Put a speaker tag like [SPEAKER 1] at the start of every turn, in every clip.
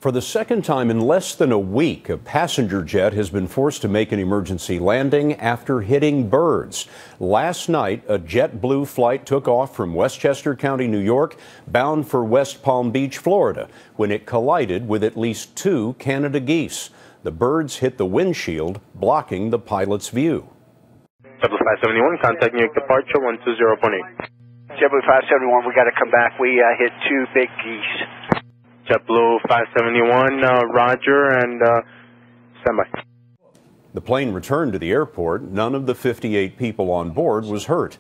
[SPEAKER 1] For the second time in less than a week, a passenger jet has been forced to make an emergency landing after hitting birds. Last night, a JetBlue flight took off from Westchester County, New York, bound for West Palm Beach, Florida, when it collided with at least two Canada geese. The birds hit the windshield, blocking the pilot's view.
[SPEAKER 2] JetBlue 571, contact New York departure 120.8.
[SPEAKER 3] JetBlue 571, we got to come back. We hit two big geese.
[SPEAKER 2] JetBlue 571, roger, and standby.
[SPEAKER 1] The plane returned to the airport. None of the 58 people on board was hurt.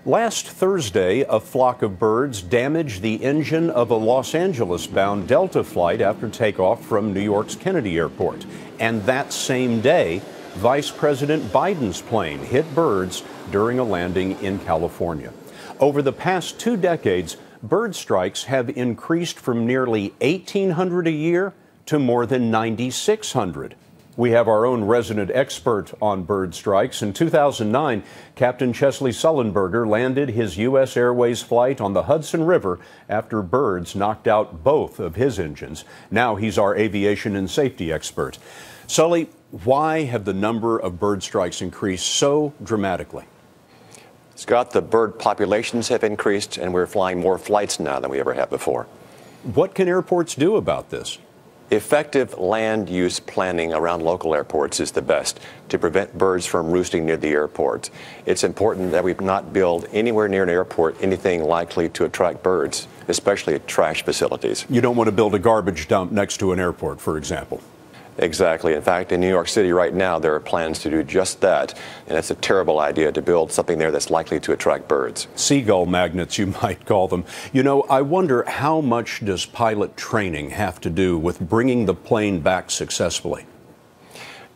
[SPEAKER 1] Last Thursday, a flock of birds damaged the engine of a Los Angeles-bound Delta flight after takeoff from New York's Kennedy Airport. And that same day, Vice President Biden's plane hit birds during a landing in California. Over the past 2 decades, bird strikes have increased from nearly 1,800 a year to more than 9,600. We have our own resident expert on bird strikes. In 2009, Captain Chesley Sullenberger landed his U.S. Airways flight on the Hudson River after birds knocked out both of his engines. Now he's our aviation and safety expert. Sully, why have the number of bird strikes increased so dramatically?
[SPEAKER 4] Scott, the bird populations have increased, and we're flying more flights now than we ever have before.
[SPEAKER 1] What can airports do about this?
[SPEAKER 4] Effective land use planning around local airports is the best to prevent birds from roosting near the airport. It's important that we not build anywhere near an airport anything likely to attract birds, especially at trash facilities.
[SPEAKER 1] You don't want to build a garbage dump next to an airport, for example.
[SPEAKER 4] Exactly. In fact, in New York City right now, there are plans to do just that. And it's a terrible idea to build something there that's likely to attract birds.
[SPEAKER 1] Seagull magnets, you might call them. You know, I wonder how much does pilot training have to do with bringing the plane back successfully?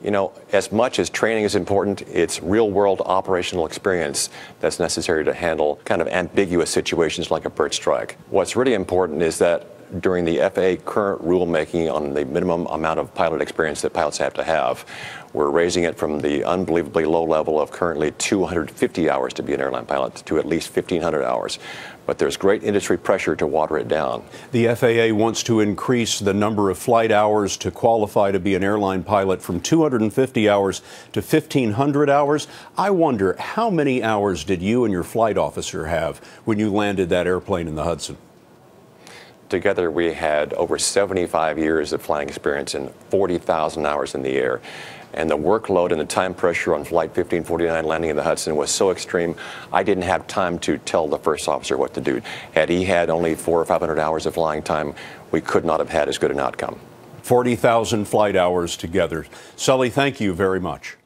[SPEAKER 4] You know, as much as training is important, it's real-world operational experience that's necessary to handle kind of ambiguous situations like a bird strike. What's really important is that during the FAA current rulemaking on the minimum amount of pilot experience that pilots have to have, we're raising it from the unbelievably low level of currently 250 hours to be an airline pilot to at least 1,500 hours. But there's great industry pressure to water it down.
[SPEAKER 1] The FAA wants to increase the number of flight hours to qualify to be an airline pilot from 250 hours to 1,500 hours. I wonder, how many hours did you and your flight officer have when you landed that airplane in the Hudson?
[SPEAKER 4] Together, we had over 75 years of flying experience and 40,000 hours in the air. And the workload and the time pressure on Flight 1549 landing in the Hudson was so extreme, I didn't have time to tell the first officer what to do. Had he had only 400 or 500 hours of flying time, we could not have had as good an outcome.
[SPEAKER 1] 40,000 flight hours together. Sully, thank you very much.